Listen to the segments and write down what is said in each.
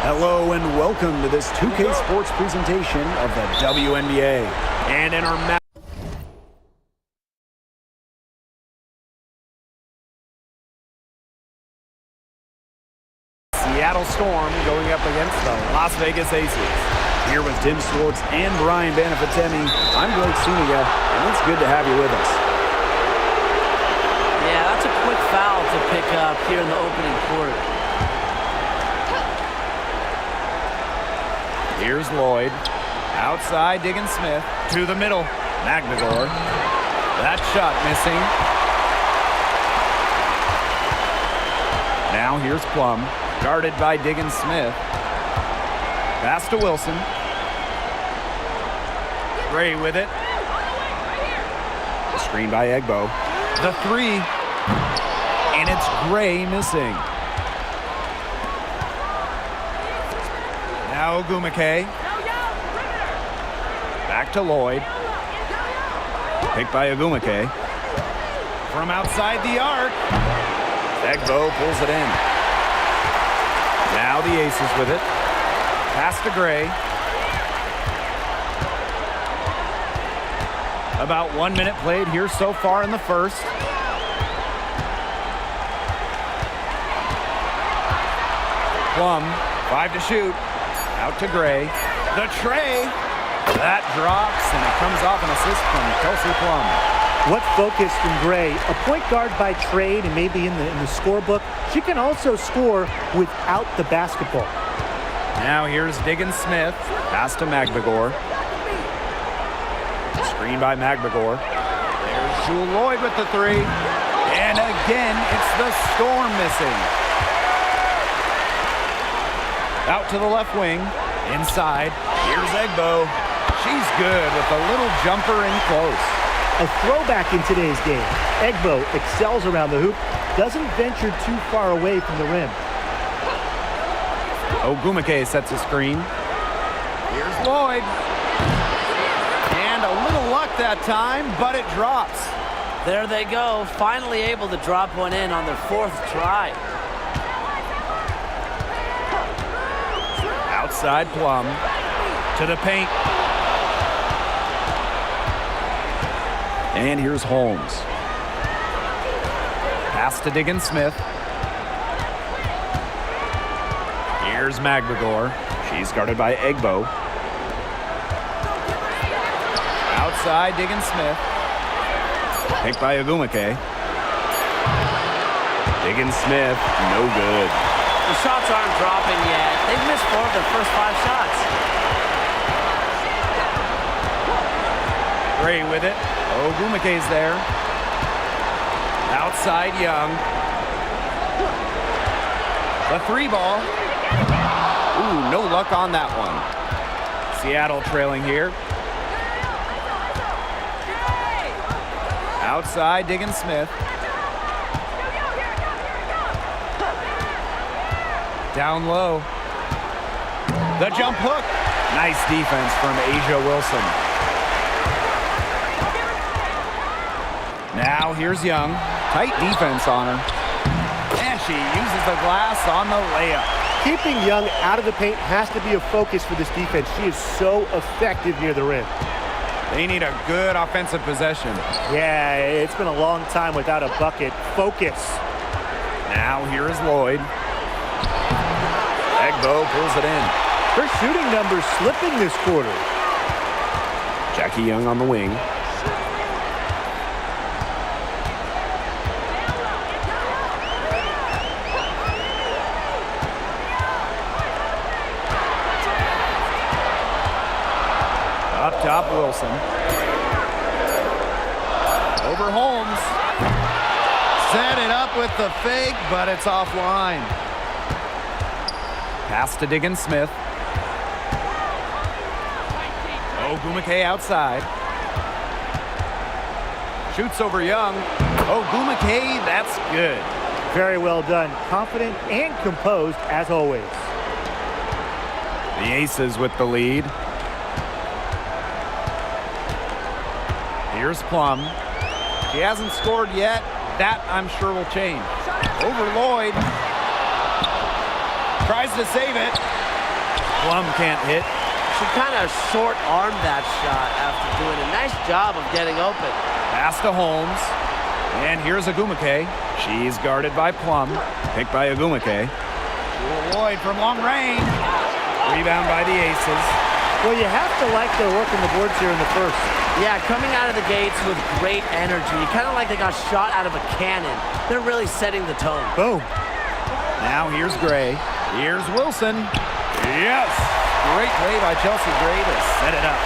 Hello and welcome to this 2K Sports presentation of the WNBA. And in our Seattle Storm going up against the Las Vegas Aces. Here with Tim Swartz and Brian Banafitemi, I'm Blake Suniga, and it's good to have you with us. Yeah, that's a quick foul to pick up here in the opening quarter. Here's Lloyd. Outside, Diggins Smith. To the middle. Magdegor. That shot missing. Now here's Plum. Guarded by Diggins Smith. Pass to Wilson. Gray with it. Screen by Egbo. The three. And it's Gray missing. Now Ogumake. Back to Lloyd. Picked by Ogumake. From outside the arc. Egbo pulls it in. Now the Aces with it. Pass to Gray. About 1 minute played here so far in the first. Plum, 5 to shoot. Out to Gray. The tray. That drops, and it comes off an assist from Kelsey Plum. What focus from Gray. A point guard by trade and maybe in the scorebook. She can also score without the basketball. Now here's Diggins Smith. Pass to Magdegor. Screen by Magdegor. There's Jewel Lloyd with the three. And again, it's the Storm missing. Out to the left wing. Inside. Here's Egbo. She's good with a little jumper in close. A throwback in today's game. Egbo excels around the hoop. Doesn't venture too far away from the rim. Ogumake sets a screen. Here's Lloyd. And a little luck that time, but it drops. There they go. Finally able to drop one in on their fourth try. Outside Plum. To the paint. And here's Holmes. Pass to Diggins Smith. Here's Magdegor. She's guarded by Egbo. Outside Diggins Smith. Picked by Ogumake. Diggins Smith, no good. The shots aren't dropping yet. They've missed 4 of their first 5 shots. Gray with it. Ogumake's there. Outside Young. The three ball. Ooh, no luck on that one. Seattle trailing here. Outside Diggins Smith. Down low. The jump hook. Nice defense from Asia Wilson. Now here's Young. Tight defense on her. And she uses the glass on the layup. Keeping Young out of the paint has to be a focus for this defense. She is so effective near the rim. They need a good offensive possession. Yeah, it's been a long time without a bucket. Focus. Now here is Lloyd. Egbo pulls it in. Her shooting numbers slipping this quarter. Jackie Young on the wing. Up top, Wilson. Over Holmes. Set it up with the fake, but it's offline. Pass to Diggins Smith. Ogumake outside. Shoots over Young. Ogumake, that's good. Very well done. Confident and composed as always. The Aces with the lead. Here's Plum. She hasn't scored yet. That, I'm sure, will change. Over Lloyd. Tries to save it. Plum can't hit. She kind of short-armed that shot after doing a nice job of getting open. Pass to Holmes. And here's Agumake. She's guarded by Plum. Picked by Agumake. Lloyd from long range. Rebound by the Aces. Well, you have to like their work on the boards here in the first. Yeah, coming out of the gates with great energy. Kind of like they got shot out of a cannon. They're really setting the tone. Boom. Now here's Gray. Here's Wilson. Yes! Great play by Chelsea Gray to set it up.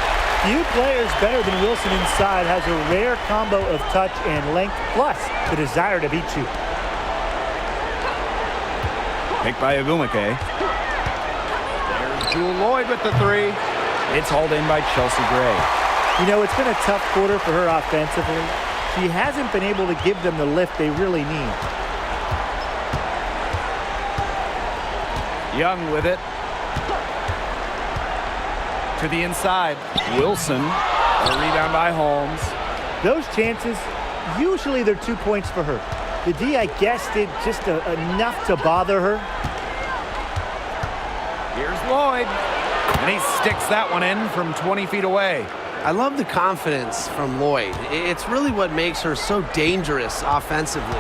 Few players better than Wilson inside, has a rare combo of touch and length, plus the desire to beat you. Picked by Agumake. There's Jewel Lloyd with the three. It's hauled in by Chelsea Gray. You know, it's been a tough quarter for her offensively. She hasn't been able to give them the lift they really need. Young with it. To the inside. Wilson. A rebound by Holmes. Those chances, usually they're 2 points for her. The D, I guess, did just enough to bother her. Here's Lloyd. And he sticks that one in from 20 feet away. I love the confidence from Lloyd. It's really what makes her so dangerous offensively.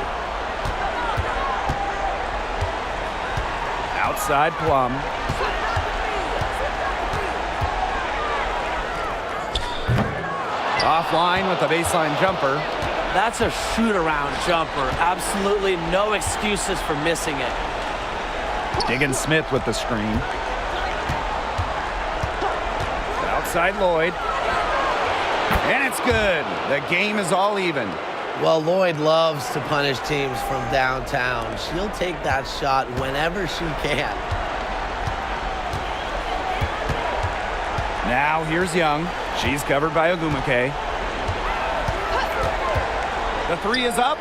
Outside Plum. Offline with the baseline jumper. That's a shoot-around jumper. Absolutely no excuses for missing it. Diggins Smith with the screen. Outside Lloyd. And it's good. The game is all even. Well, Lloyd loves to punish teams from downtown. She'll take that shot whenever she can. Now here's Young. She's covered by Agumake. The three is up.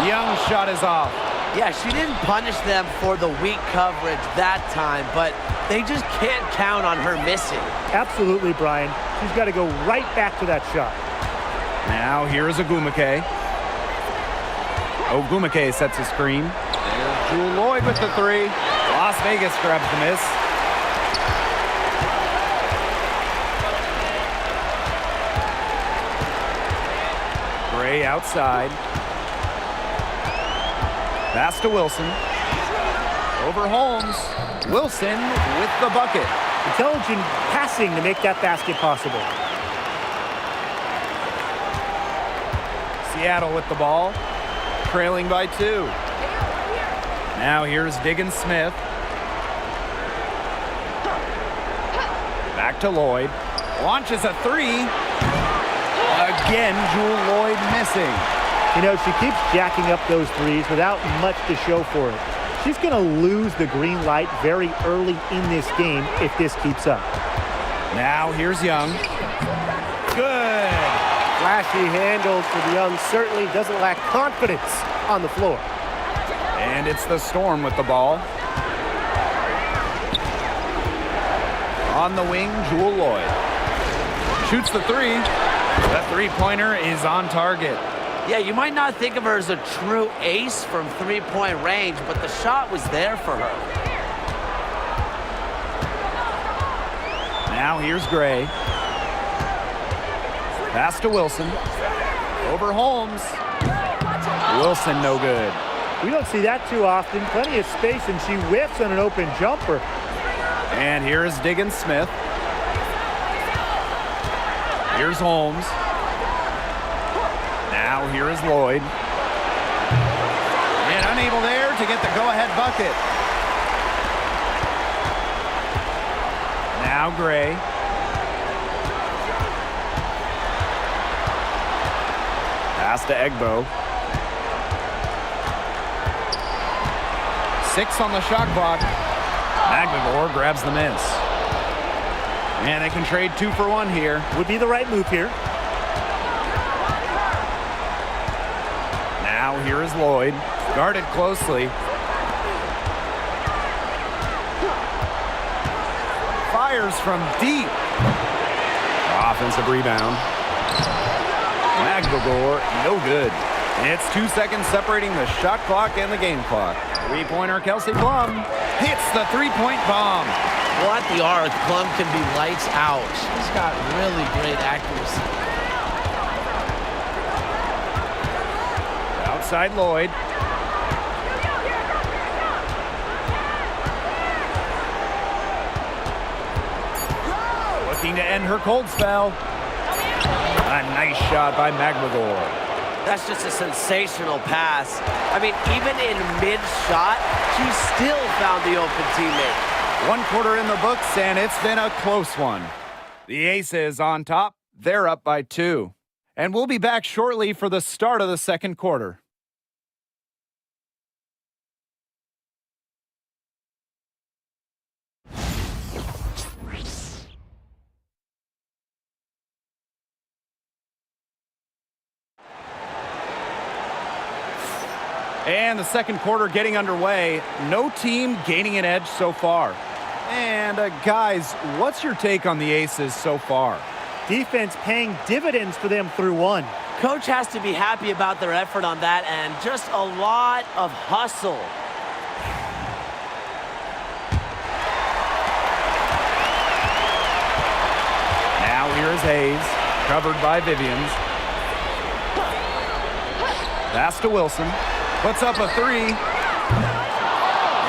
Young's shot is off. Yeah, she didn't punish them for the weak coverage that time, but they just can't count on her missing. Absolutely, Brian. She's got to go right back to that shot. Now here's Agumake. Agumake sets a screen. There's Jewel Lloyd with the three. Las Vegas grabs the miss. Gray outside. Pass to Wilson. Over Holmes. Wilson with the bucket. Intelligent passing to make that basket possible. Seattle with the ball. Trailing by 2. Now here's Diggins Smith. Back to Lloyd. Launches a three. Again, Jewel Lloyd missing. You know, she keeps jacking up those threes without much to show for it. She's going to lose the green light very early in this game if this keeps up. Now here's Young. Good. Flashy handles for the Young. Certainly doesn't lack confidence on the floor. And it's the Storm with the ball. On the wing, Jewel Lloyd. Shoots the three. The three-pointer is on target. Yeah, you might not think of her as a true ace from three-point range, but the shot was there for her. Now here's Gray. Pass to Wilson. Over Holmes. Wilson no good. We don't see that too often. Plenty of space, and she whiffs on an open jumper. And here's Diggins Smith. Here's Holmes. Now here is Lloyd. And unable there to get the go-ahead bucket. Now Gray. Pass to Egbo. 6 on the shot clock. Magdagor grabs the miss. And they can trade 2 for 1 here. Would be the right move here. Now here is Lloyd. Guarded closely. Fires from deep. Offensive rebound. Magdagor, no good. It's 2 seconds separating the shot clock and the game clock. Three-pointer Kelsey Plum hits the three-point bomb. Well, at the arc, Plum can be lights out. She's got really great accuracy. Outside Lloyd. Looking to end her cold spell. A nice shot by McGregor. That's just a sensational pass. I mean, even in mid-shot, she still found the open teammate. 1 quarter in the books, and it's been a close one. The Aces on top. They're up by 2. And we'll be back shortly for the start of the second quarter. And the second quarter getting underway. No team gaining an edge so far. And guys, what's your take on the Aces so far? Defense paying dividends for them through 1. Coach has to be happy about their effort on that and just a lot of hustle. Now here's Hayes, covered by Vivians. Pass to Wilson. Puts up a 3.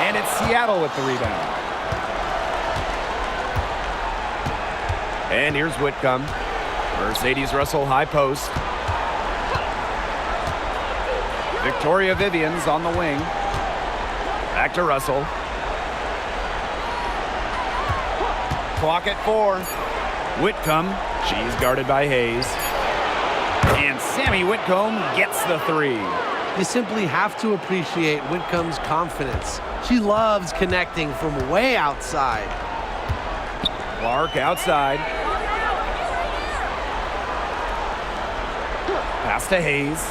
And it's Seattle with the rebound. And here's Whitcomb. Mercedes Russell high post. Victoria Vivians on the wing. Back to Russell. Clock at 4. Whitcomb. She's guarded by Hayes. And Sammy Whitcomb gets the 3. You simply have to appreciate Whitcomb's confidence. She loves connecting from way outside. Clark outside. Pass to Hayes.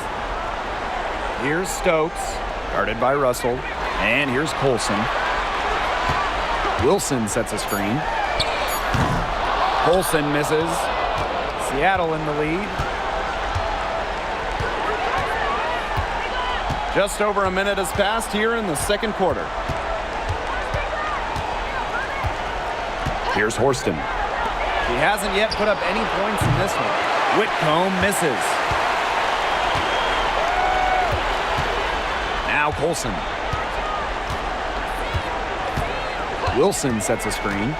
Here's Stokes, guarded by Russell. And here's Colson. Wilson sets a screen. Colson misses. Seattle in the lead. Just over a minute has passed here in the second quarter. Here's Horston. He hasn't yet put up any points in this one. Whitcomb misses. Now Colson. Wilson sets a screen.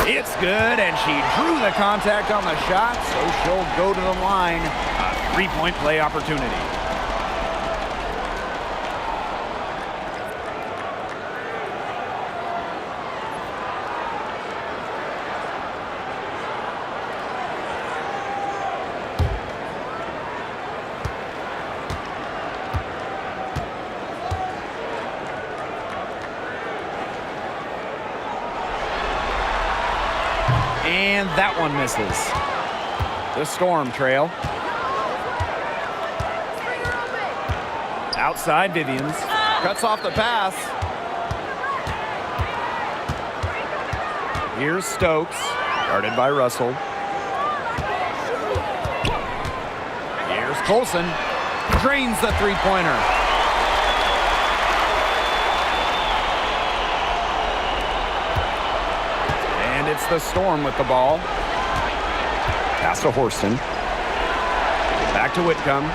It's good, and she drew the contact on the shot, so she'll go to the line. A 3-point play opportunity. And that one misses. The Storm trail. Outside Vivians. Cuts off the pass. Here's Stokes. Guarded by Russell. Here's Colson. Drains the three-pointer. And it's the Storm with the ball. Pass to Horston. Back to Whitcomb.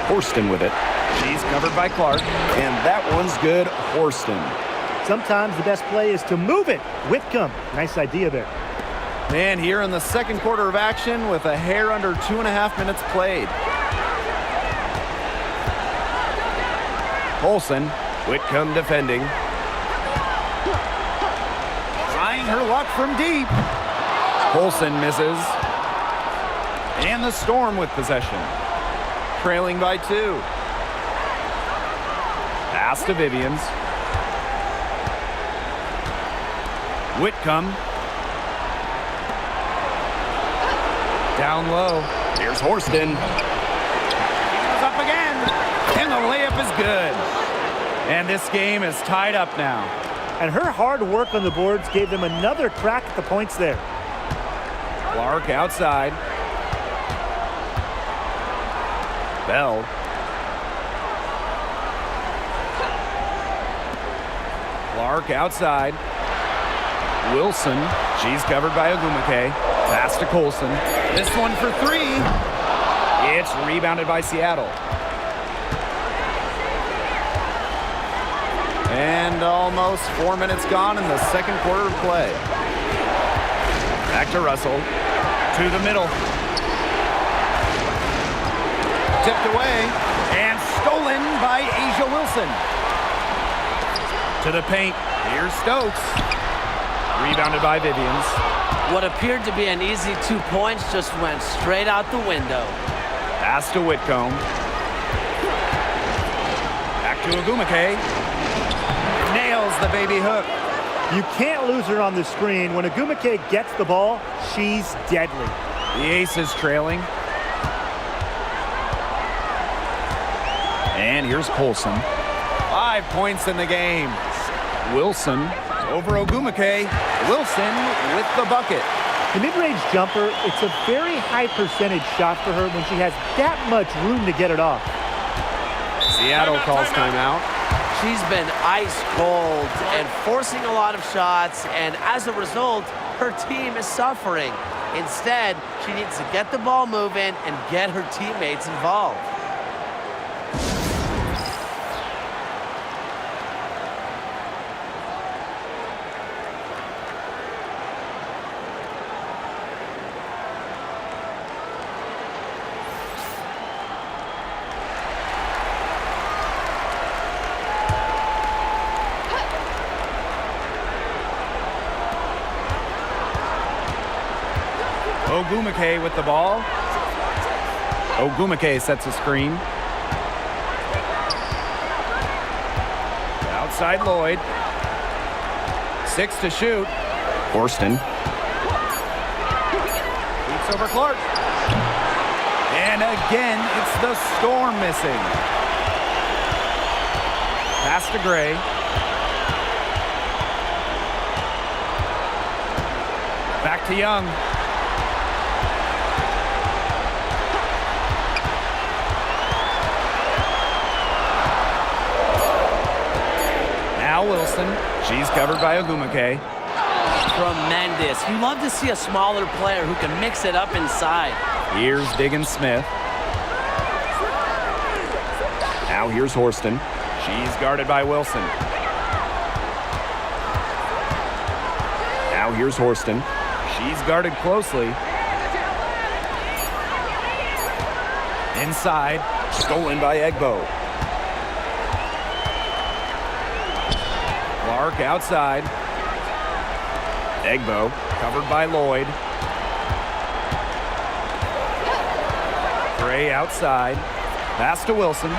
Horston with it. She's covered by Clark. And that one's good. Horston. Sometimes the best play is to move it. Whitcomb. Nice idea there. And here in the second quarter of action with a hair under 2.5 minutes played. Colson. Whitcomb defending. Trying her luck from deep. Colson misses. And the Storm with possession. Trailing by 2. Pass to Vivians. Whitcomb. Down low. Here's Horston. He goes up again. And the layup is good. And this game is tied up now. And her hard work on the boards gave them another crack at the points there. Clark outside. Bell. Clark outside. Wilson. She's covered by Ogumake. Pass to Colson. This one for three. It's rebounded by Seattle. And almost 4 minutes gone in the second quarter of play. Back to Russell. To the middle. Tipped away. And stolen by Asia Wilson. To the paint. Here's Stokes. Rebounded by Vivians. What appeared to be an easy 2 points just went straight out the window. Pass to Whitcomb. Back to Ogumake. Nails the baby hook. You can't lose her on the screen. When Ogumake gets the ball, she's deadly. The Aces trailing. And here's Colson. 5 points in the game. Wilson over Ogumake. Wilson with the bucket. The mid-range jumper, it's a very high percentage shot for her when she has that much room to get it off. Seattle calls timeout. She's been ice cold and forcing a lot of shots, and as a result, her team is suffering. Instead, she needs to get the ball moving and get her teammates involved. Ogumake with the ball. Ogumake sets a screen. Outside Lloyd. 6 to shoot. Horston. Beats over Clark. And again, it's the Storm missing. Pass to Gray. Back to Young. Now Wilson. She's covered by Ogumake. Tremendous. You love to see a smaller player who can mix it up inside. Here's Diggins-Smith. Now here's Horston. She's guarded by Wilson. Now here's Horston. She's guarded closely. Inside. Stolen by Egbo. Clark outside. Egbo covered by Lloyd. Gray outside. Pass to Wilson.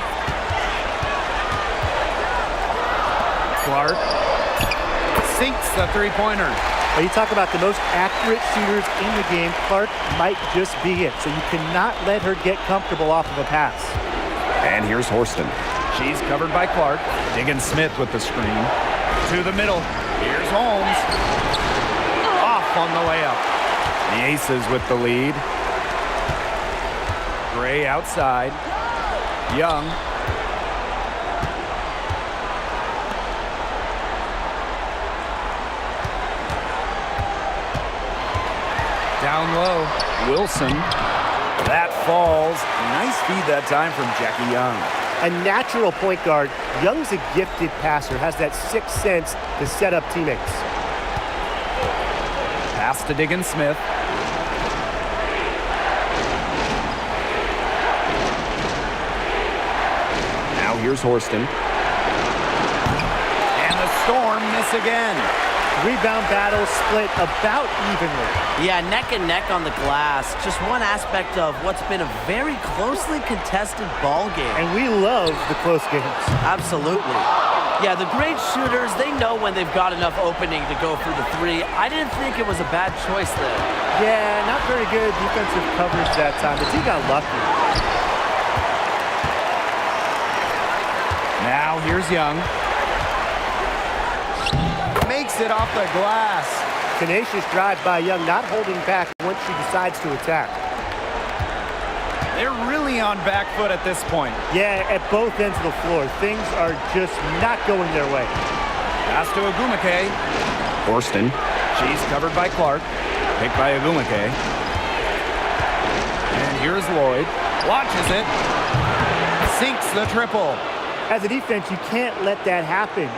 Clark sinks the three-pointer. When you talk about the most accurate shooters in the game, Clark might just be it. So you cannot let her get comfortable off of a pass. And here's Horston. She's covered by Clark. Diggins-Smith with the screen. To the middle. Here's Holmes. Off on the layup. The Aces with the lead. Gray outside. Young. Down low. Wilson. That falls. Nice feed that time from Jackie Young. A natural point guard, Young's a gifted passer, has that sixth sense to set up teammates. Pass to Diggins-Smith. Now here's Horston. And the Storm miss again. Rebound battle split about evenly. Yeah, neck and neck on the glass. Just one aspect of what's been a very closely contested ball game. And we love the close games. Absolutely. Yeah, the great shooters, they know when they've got enough opening to go for the three. I didn't think it was a bad choice there. Yeah, not very good defensive coverage that time. The team got lucky. Now here's Young. Makes it off the glass. Tenacious drive by Young, not holding back once she decides to attack. They're really on back foot at this point. Yeah, at both ends of the floor. Things are just not going their way. Pass to Agumake. Horston. She's covered by Clark. Picked by Agumake. And here's Lloyd. Launches it. Sinks the triple. As a defense, you can't let that happen.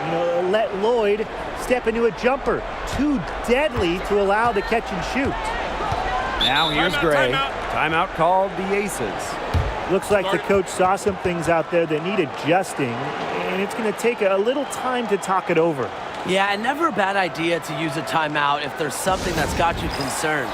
Let Lloyd step into a jumper. Too deadly to allow the catch and shoot. Now here's Gray. Timeout called the Aces. Looks like the coach saw some things out there that need adjusting, and it's going to take a little time to talk it over. Yeah, and never a bad idea to use a timeout if there's something that's got you concerned.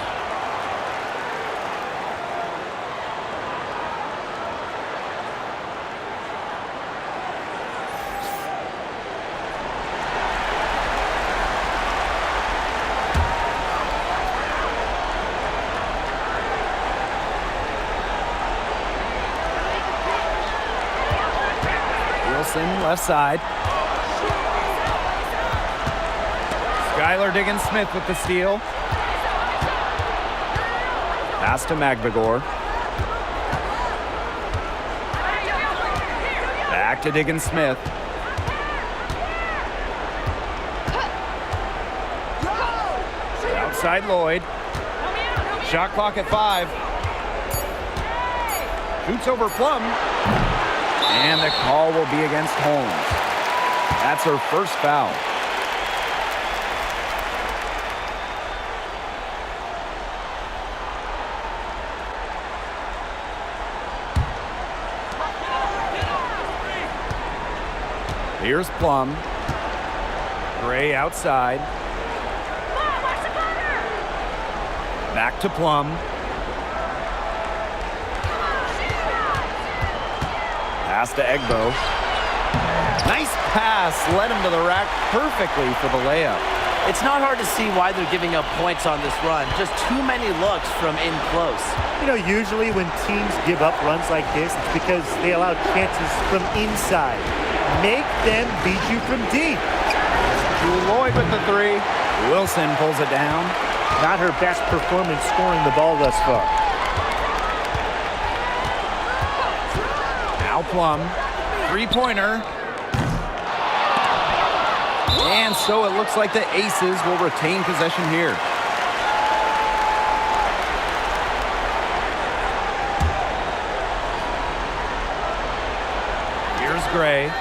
Left side. Skylar Diggins-Smith with the steal. Pass to Magbagor. Back to Diggins-Smith. Outside Lloyd. Shot clock at 5. Shoots over Plum. And the call will be against Holmes. That's her first foul. Here's Plum. Gray outside. Back to Plum. Pass to Egbo. Nice pass. Led him to the rack perfectly for the layup. It's not hard to see why they're giving up points on this run. Just too many looks from in close. Usually when teams give up runs like this, it's because they allow chances from inside. Make them beat you from deep. Jewel Lloyd with the 3. Wilson pulls it down. Not her best performance scoring the ball thus far. Plum, three-pointer. And so it looks like the Aces will retain possession here. Here's Gray.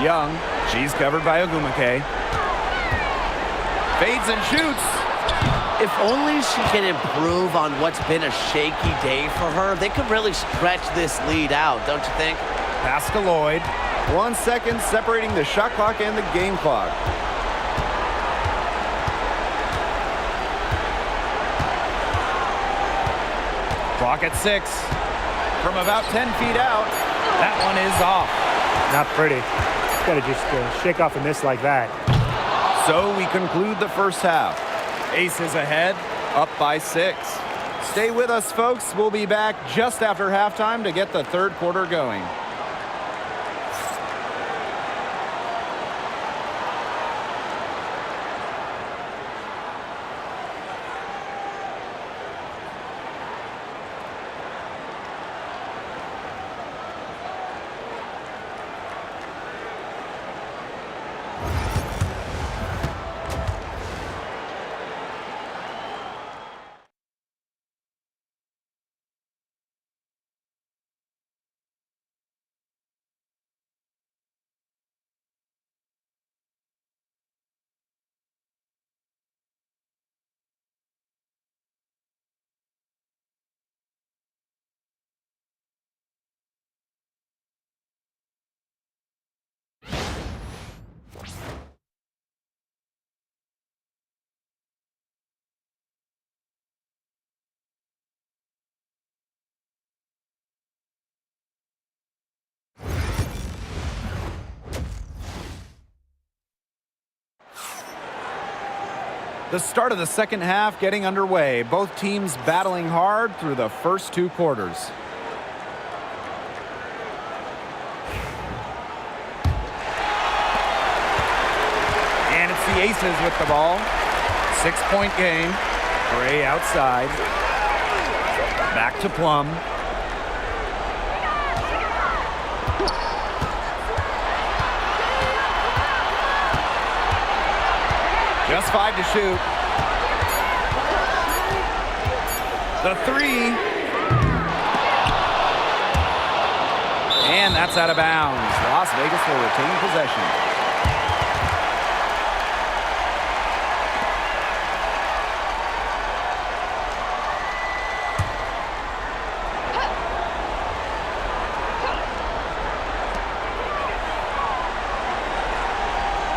Young, she's covered by Agumake. Fades and shoots. If only she can improve on what's been a shaky day for her, they could really stretch this lead out, don't you think? Pass to Lloyd. 1 second separating the shot clock and the game clock. Clock at 6. From about 10 feet out, that one is off. Not pretty. Got to just shake off a miss like that. So we conclude the first half. Aces ahead, up by 6. Stay with us, folks. We'll be back just after halftime to get the third quarter going. The start of the second half getting underway. Both teams battling hard through the first 2 quarters. And it's the Aces with the ball. 6-point game. Gray outside. Back to Plum. Just 5 to shoot. The 3. And that's out of bounds. Las Vegas will retain possession.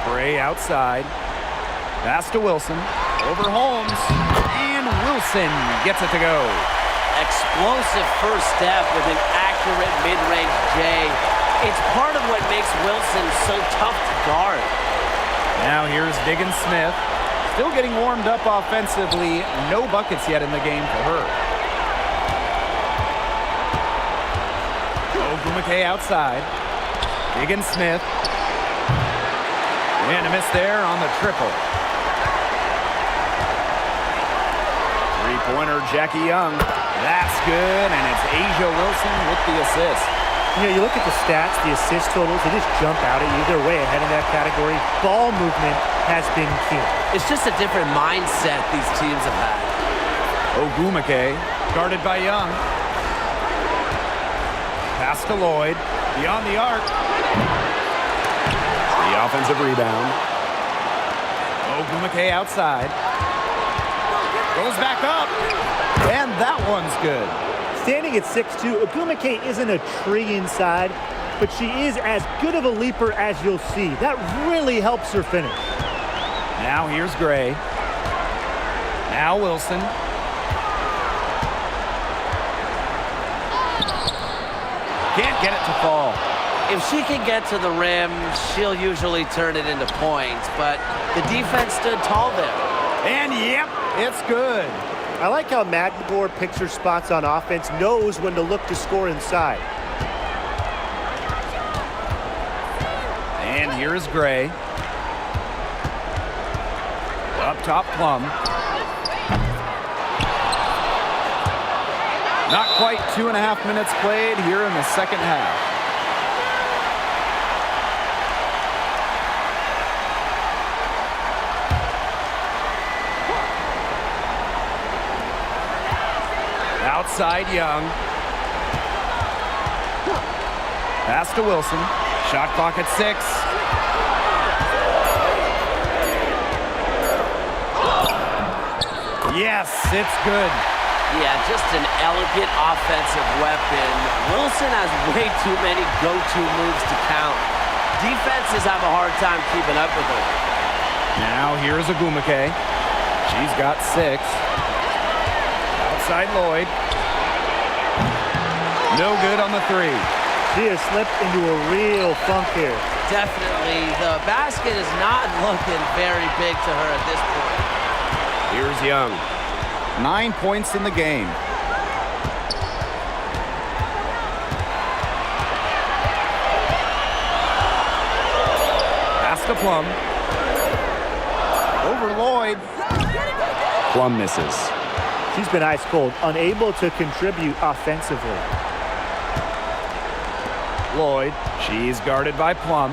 Gray outside. Pass to Wilson. Over Holmes. And Wilson gets it to go. Explosive first step with an accurate mid-range J. It's part of what makes Wilson so tough to guard. Now here's Diggins Smith. Still getting warmed up offensively. No buckets yet in the game for her. Ogumake outside. Diggins Smith. And a miss there on the triple. Three-pointer, Jackie Young. That's good, and it's Asia Wilson with the assist. You know, you look at the stats, the assist totals, they just jump out at you. They're way ahead in that category. Ball movement has been key. It's just a different mindset these teams have had. Ogumake, guarded by Young. Pass to Lloyd, beyond the arc. The offensive rebound. Ogumake outside. Goes back up, and that one's good. Standing at 6'2", Ogumake isn't a tree inside, but she is as good of a leaper as you'll see. That really helps her finish. Now here's Gray. Now Wilson. Can't get it to fall. If she can get to the rim, she'll usually turn it into points, but the defense stood tall there. And yep, it's good. I like how Magdeburg picks her spots on offense, knows when to look to score inside. And here's Gray. Up top, Plum. Not quite 2.5 minutes played here in the second half. Outside Young. Pass to Wilson. Shot clock at 6. Yes, it's good. Yeah, just an elegant offensive weapon. Wilson has way too many go-to moves to count. Defenses have a hard time keeping up with her. Now here's Ogumake. She's got 6. Outside Lloyd. No good on the 3. She has slipped into a real funk here. Definitely. The basket is not looking very big to her at this point. Here's Young. 9 points in the game. Pass to Plum. Over Lloyd. Plum misses. She's been ice cold, unable to contribute offensively. Lloyd, she's guarded by Plum.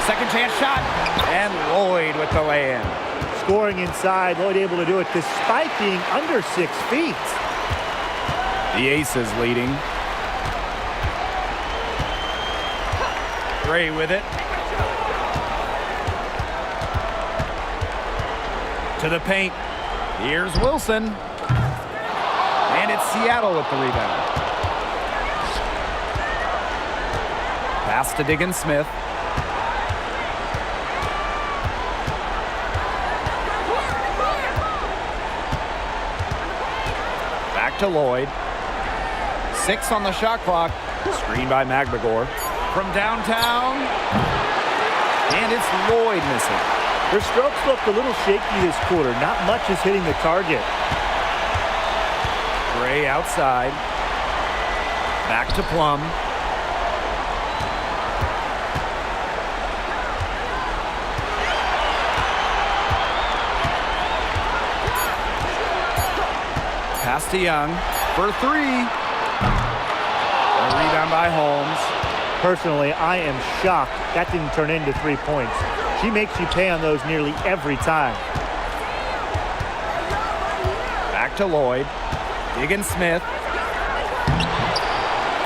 Second chance shot, and Lloyd with the lay-in. Scoring inside, Lloyd able to do it despite being under 6 feet. The Aces leading. Gray with it. To the paint. Here's Wilson. And it's Seattle with the rebound. Pass to Diggins Smith. Back to Lloyd. 6 on the shot clock. Screen by Magdeburg. From downtown. And it's Lloyd missing. Her strokes looked a little shaky this quarter. Not much is hitting the target. Gray outside. Back to Plum. Pass Pass to Young for three. A rebound by Holmes. Personally, I am shocked that didn't turn into 3 points. She makes you pay on those nearly every time. Back to Lloyd. Diggins-Smith.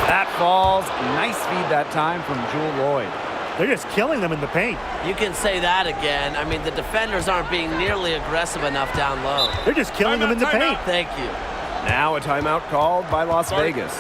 That falls. Nice feed that time from Jewel Lloyd. They're just killing them in the paint. You can say that again. I mean, the defenders aren't being nearly aggressive enough down low. They're just killing them in the paint. Thank you. Now a timeout called by Las Vegas.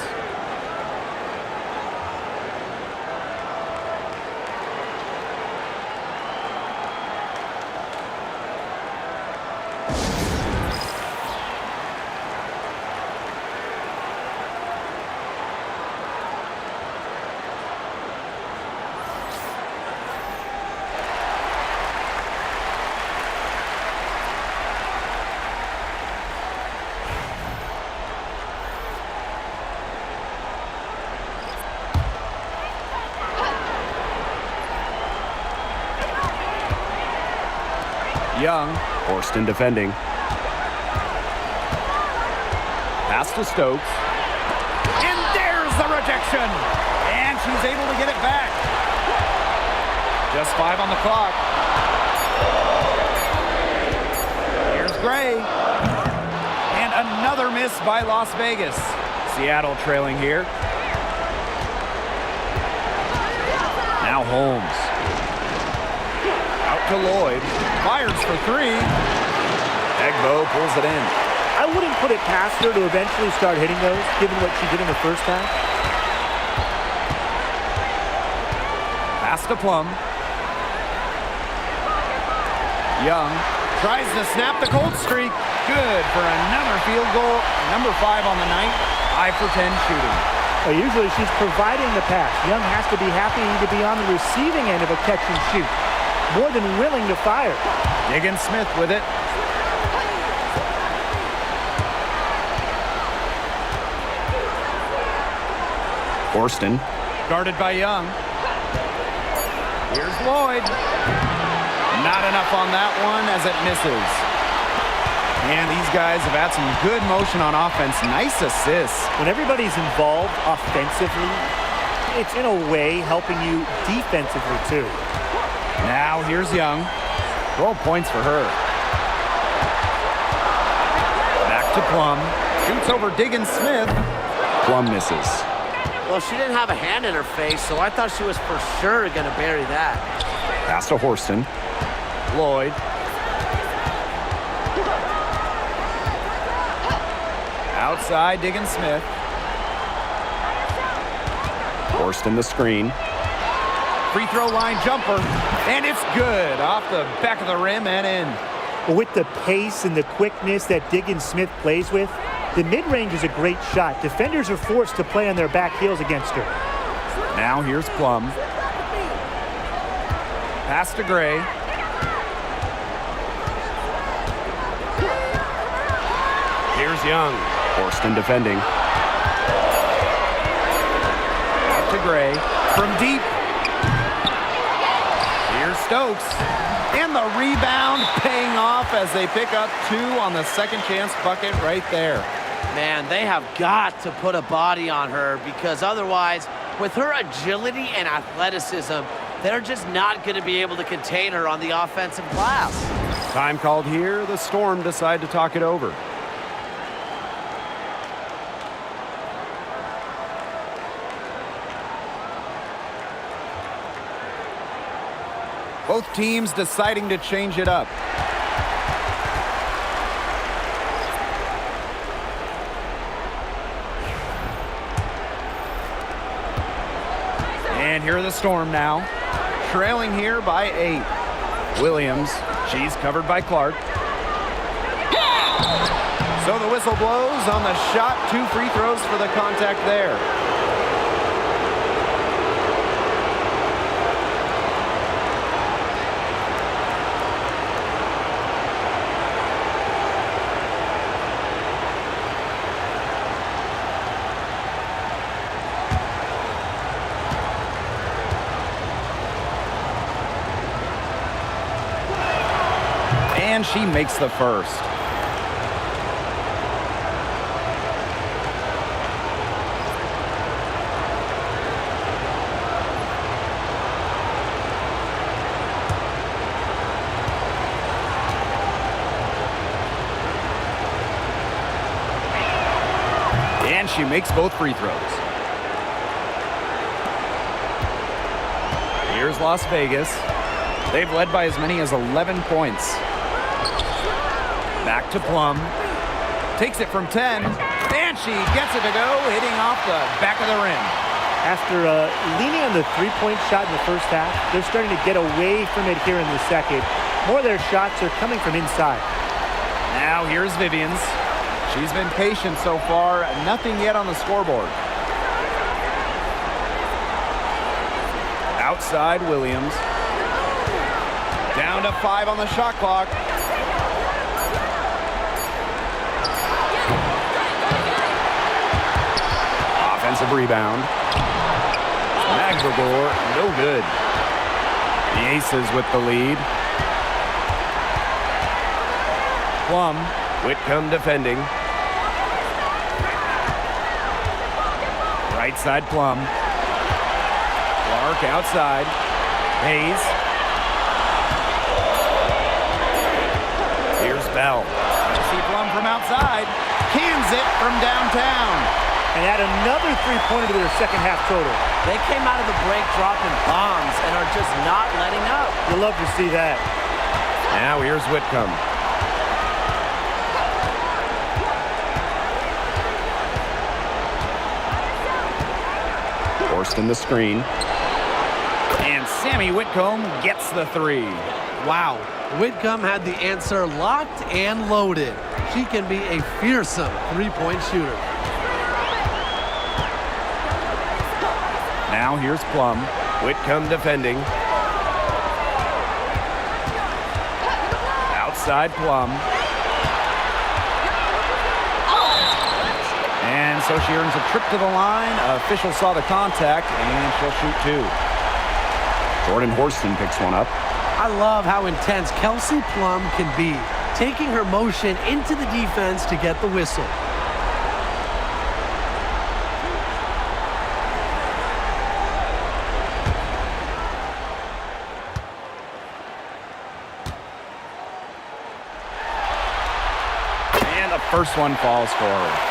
Young, forced in defending. Pass to Stokes. And there's the rejection. And she's able to get it back. Just 5 on the clock. Here's Gray. And another miss by Las Vegas. Seattle trailing here. Now Holmes. Out to Lloyd. Fires for three. Egbo pulls it in. I wouldn't put it past her to eventually start hitting those, given what she did in the first half. Pass to Plum. Young tries to snap the cold streak. Good for another field goal. Number 5 on the night. 5 for 10 shooting. Well, usually she's providing the pass. Young has to be happy to be on the receiving end of a catch and shoot. More than willing to fire. Diggins-Smith with it. Forston. Guarded by Young. Here's Lloyd. Not enough on that one as it misses. And these guys have had some good motion on offense. Nice assists. When everybody's involved offensively, it's in a way helping you defensively too. Now here's Young. 12 points for her. Back to Plum. Shoots over Diggins-Smith. Plum misses. Well, she didn't have a hand in her face, so I thought she was for sure going to bury that. Pass to Horston. Lloyd. Outside Diggins-Smith. Horston the screen. Free throw line jumper, and it's good. Off the back of the rim and in. But with the pace and the quickness that Diggins-Smith plays with, the mid-range is a great shot. Defenders are forced to play on their back heels against her. Now here's Plum. Pass to Gray. Here's Young. Horston defending. Out to Gray. From deep. Here's Stokes. And the rebound paying off as they pick up 2 on the second chance bucket right there. Man, they have got to put a body on her because otherwise, with her agility and athleticism, they're just not going to be able to contain her on the offensive glass. Time called here. The Storm decide to talk it over. Both teams deciding to change it up. And here are the Storm now, trailing here by 8. Williams, she's covered by Clark. So the whistle blows on the shot. 2 free throws for the contact there. And she makes the first. And she makes both free throws. Here's Las Vegas. They've led by as many as 11 points. Back to Plum. Takes it from 10. And she gets it to go, hitting off the back of the rim. After leaning on the three-point shot in the first half, they're starting to get away from it here in the second. More of their shots are coming from inside. Now here's Vivians. She's been patient so far. Nothing yet on the scoreboard. Outside Williams. Down to 5 on the shot clock. Offensive rebound. Magregor, no good. The Aces with the lead. Plum, Whitcomb defending. Right side Plum. Clark outside. Hayes. Here's Bell. See Plum from outside. Cans it from downtown. And add another three-pointer to their second half total. They came out of the break dropping bombs and are just not letting up. You'll love to see that. Now here's Whitcomb. Forced in the screen. And Sammy Whitcomb gets the three. Wow, Whitcomb had the answer locked and loaded. She can be a fearsome three-point shooter. Now here's Plum. Whitcomb defending. Outside Plum. And so she earns a trip to the line. Official saw the contact, and she'll shoot two. Jordan Horston picks one up. I love how intense Kelsey Plum can be, taking her motion into the defense to get the whistle. And the first one falls for her.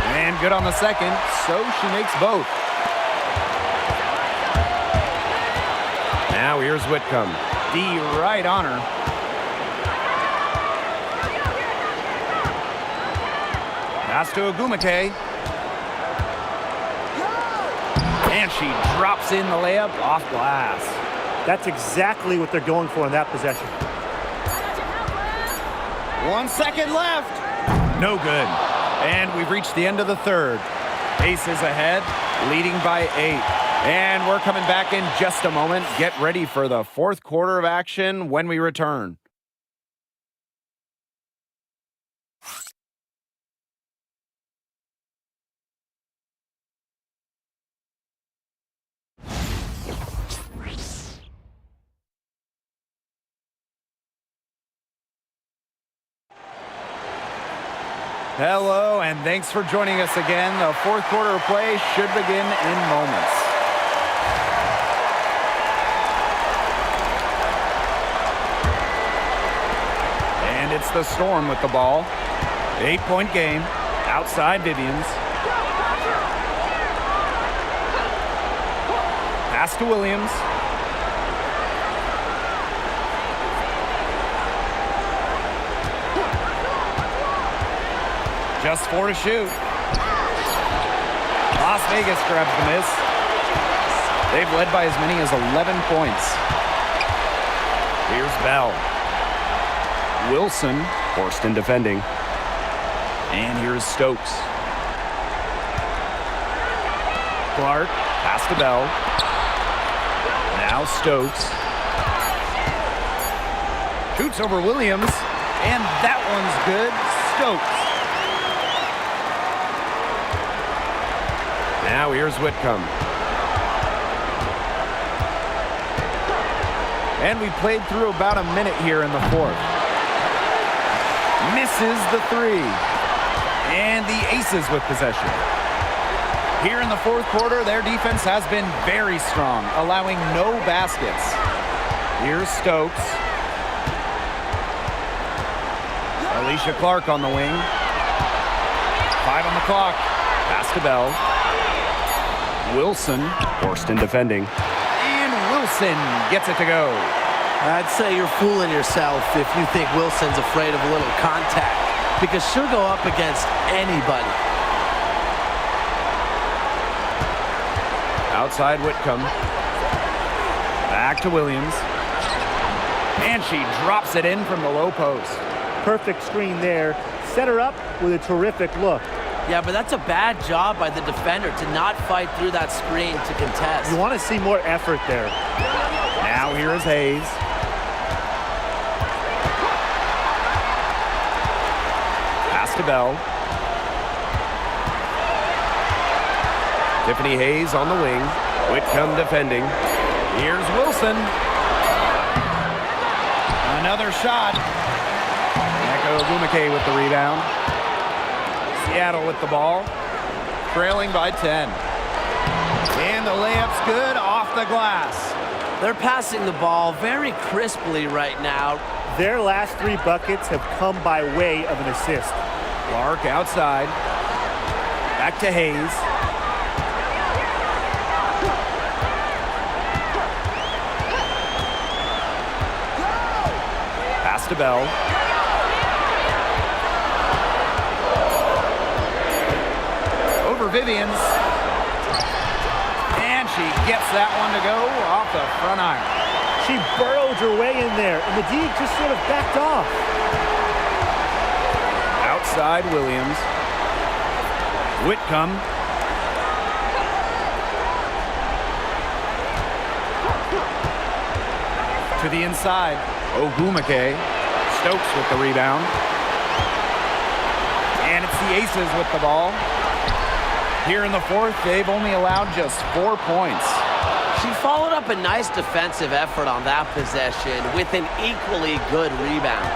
And good on the second, so she makes both. Now here's Whitcomb. D right on her. Pass to Agumake. And she drops in the layup off glass. That's exactly what they're going for in that possession. 1 second left. No good. And we've reached the end of the third. Aces ahead, leading by 8. And we're coming back in just a moment. Get ready for the fourth quarter of action when we return. Hello, and thanks for joining us again. The fourth quarter of play should begin in moments. And it's the Storm with the ball. 8-point game. Outside Vivians. Pass to Williams. Just 4 to shoot. Las Vegas grabs the miss. They've led by as many as 11 points. Here's Bell. Wilson, Horston defending. And here's Stokes. Clark, pass to Bell. Now Stokes. Shoots over Williams. And that one's good. Stokes. Now here's Whitcomb. And we played through about a minute here in the fourth. Misses the three. And the Aces with possession. Here in the fourth quarter, their defense has been very strong, allowing no baskets. Here's Stokes. Alicia Clark on the wing. 5 on the clock. Pass to Bell. Wilson, forced in defending. And Wilson gets it to go. I'd say you're fooling yourself if you think Wilson's afraid of a little contact, because she'll go up against anybody. Outside Whitcomb. Back to Williams. And she drops it in from the low post. Perfect screen there. Set her up with a terrific look. Yeah, but that's a bad job by the defender to not fight through that screen to contest. You want to see more effort there. Now here is Hayes. Pass to Bell. Tiffany Hayes on the wing. Whitcomb defending. Here's Wilson. Another shot. Neko Ogumake with the rebound. Seattle with the ball. Trailing by 10. And the layup's good off the glass. They're passing the ball very crisply right now. Their last 3 buckets have come by way of an assist. Clark outside. Back to Hayes. Pass to Bell. Over Vivians. And she gets that one to go off the front iron. She burrowed her way in there, and the D just sort of backed off. Outside Williams. Whitcomb. To the inside. Ogumake. Stokes with the rebound. And it's the Aces with the ball. Here in the fourth, they've only allowed just 4 points. She followed up a nice defensive effort on that possession with an equally good rebound.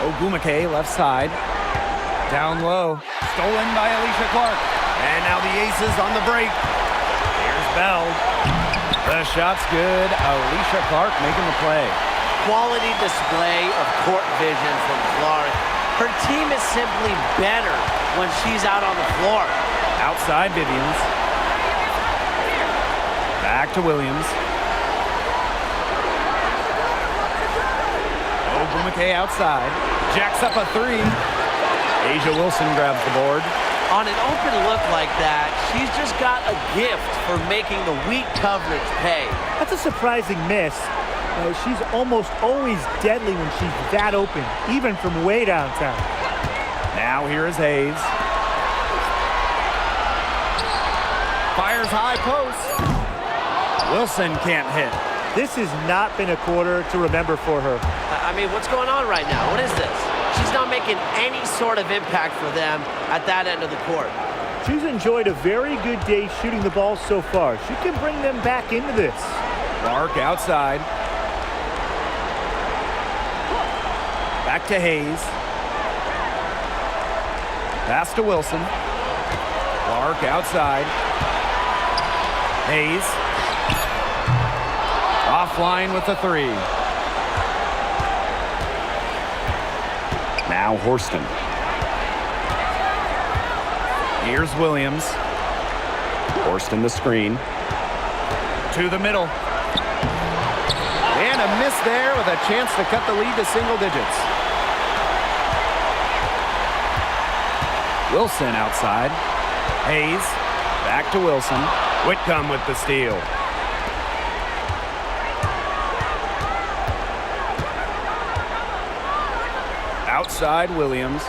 Ogumake left side. Down low. Stolen by Alicia Clark. And now the Aces on the break. Here's Bell. The shot's good. Alicia Clark making the play. Quality display of court vision from Clark. Her team is simply better when she's out on the floor. Outside Vivians. Back to Williams. Ogumake outside. Jacks up a three. Asia Wilson grabs the board. On an open look like that, she's just got a gift for making the weak coverage pay. That's a surprising miss. She's almost always deadly when she's that open, even from way downtown. Now here is Hayes. Fires high post. Wilson can't hit. This has not been a quarter to remember for her. I mean, what's going on right now? What is this? She's not making any sort of impact for them at that end of the court. She's enjoyed a very good day shooting the ball so far. She can bring them back into this. Clark outside. Back to Hayes. Pass to Wilson. Clark outside. Hayes. Offline with the three. Now Horston. Here's Williams. Horston the screen. To the middle. And a miss there with a chance to cut the lead to single digits. Wilson outside. Hayes. Back to Wilson. Whitcomb with the steal. Outside Williams.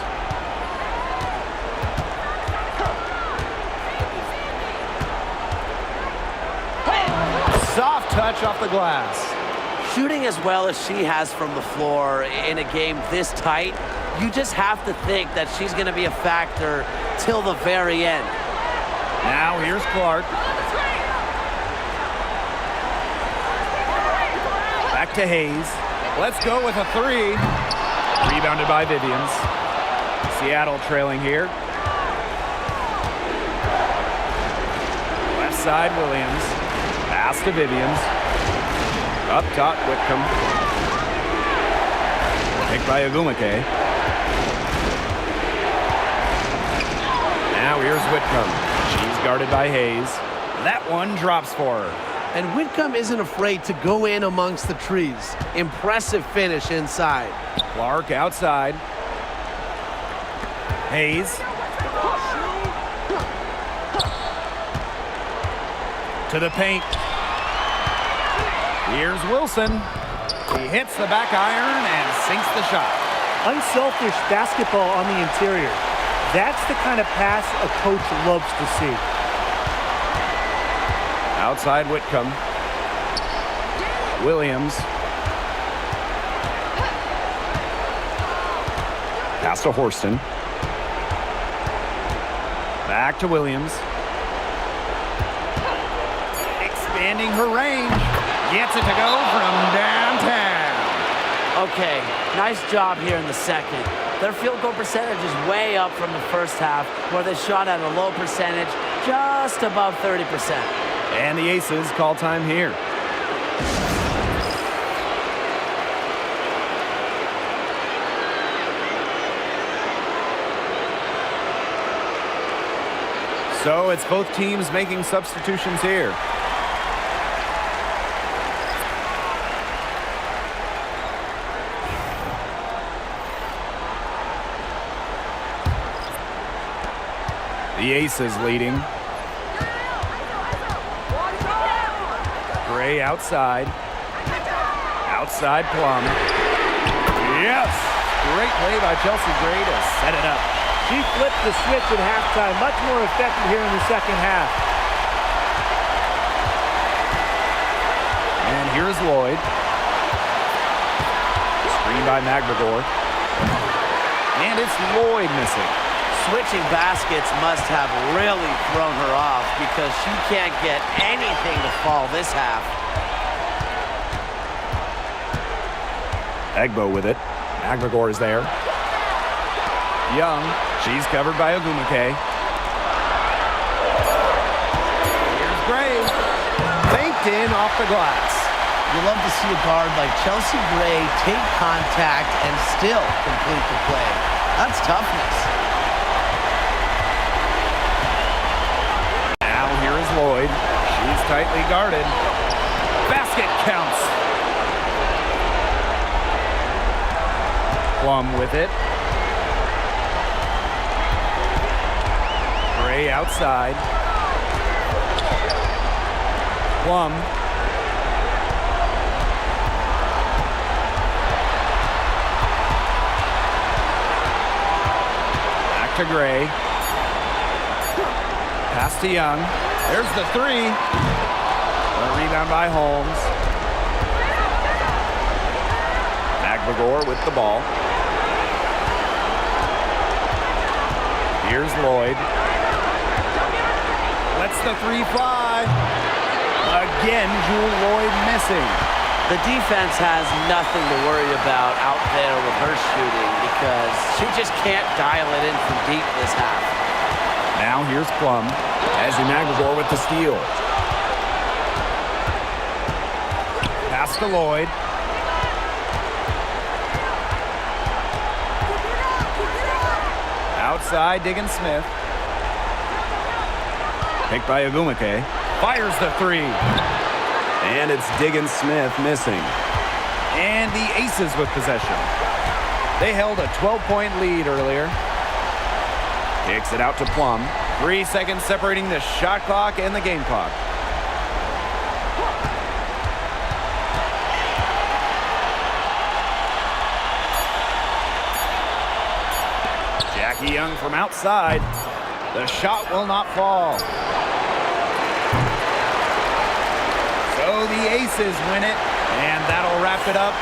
Soft touch off the glass. Shooting as well as she has from the floor in a game this tight, you just have to think that she's going to be a factor till the very end. Now here's Clark. Back to Hayes. Let's go with a three. Rebounded by Vivians. Seattle trailing here. Left side, Williams. Pass to Vivians. Up top, Whitcomb. Picked by Agumake. Now here's Whitcomb. She's guarded by Hayes. That one drops for her. And Whitcomb isn't afraid to go in amongst the trees. Impressive finish inside. Clark outside. Hayes. To the paint. Here's Wilson. He hits the back iron and sinks the shot. Unselfish basketball on the interior. That's the kind of pass a coach loves to see. Outside Whitcomb. Williams. Pass to Horston. Back to Williams. Expanding her range. Gets it to go from downtown. Okay, nice job here in the second. Their field goal percentage is way up from the first half, where they shot at a low percentage, just above 30%. And the Aces call time here. So it's both teams making substitutions here. The Aces leading. Gray outside. Outside Plum. Yes! Great play by Chelsea Gray to set it up. She flipped the switch at halftime. Much more effective here in the second half. And here's Lloyd. Screen by McGregor. And it's Lloyd missing. Switching baskets must have really thrown her off because she can't get anything to fall this half. Egbo with it. McGregor is there. Young. She's covered by Agumake. Here's Gray. Banked in off the glass. You love to see a guard like Chelsea Gray take contact and still complete the play. That's toughness. Now here is Lloyd. She's tightly guarded. Basket counts. Plum with it. Gray outside. Plum. Back to Gray. Pass to Young. There's the three. A rebound by Holmes. McGregor with the ball. Here's Lloyd. Lets the three fly. Again, Jewel Lloyd missing. The defense has nothing to worry about out there with her shooting because she just can't dial it in from deep this half. Now here's Plum. Ezzy McGregor with the steal. Pass to Lloyd. Outside, Diggin Smith. Picked by Agumake. Fires the three. And it's Diggin Smith missing. And the Aces with possession. They held a 12-point lead earlier. Kicks it out to Plum. 3 seconds separating the shot clock and the game clock. Jackie Young from outside. The shot will not fall. So the Aces win it, and that'll wrap it up